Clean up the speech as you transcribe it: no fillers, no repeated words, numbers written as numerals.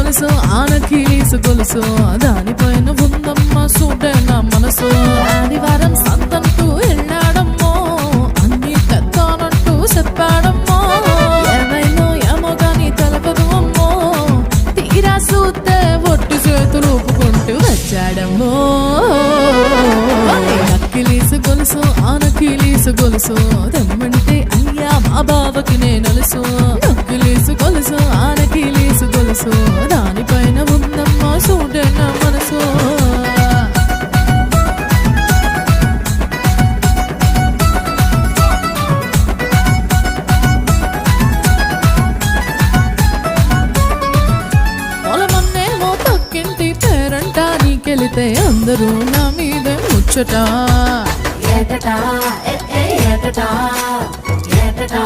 గొలుసు ఆనకీలీసు గొలుసు దానిపైన ఉందమ్మ సూటే నా మనసు. ఆదివారం సంతంటూ వెళ్ళాడమ్మో అన్ని తెస్తానంటూ చెప్పాడమ్మో. ఏమైనా ఏమో గాని తెలపదు అమ్మో తీరా చూస్తే ఒట్టు చేతులు ఊపుకుంటూ వచ్చాడమ్మో. నక్కిలీసు గొలుసు ఆనకీలీసు గొలుసు తెమ్మంటే అయ్యా మా బావకి నేనలుసు. నక్కిలీసు గొలుసు ఆనకీలీసు గొలుసు దానిపైన ఉందమ్మా సూటే నా మనసు. పొలమన్నేమో పక్కింటి పేరంటానికెళితే అందరూ నా మీద ముచ్చట. ఏటటా ఏ ఏటటా ఏటటా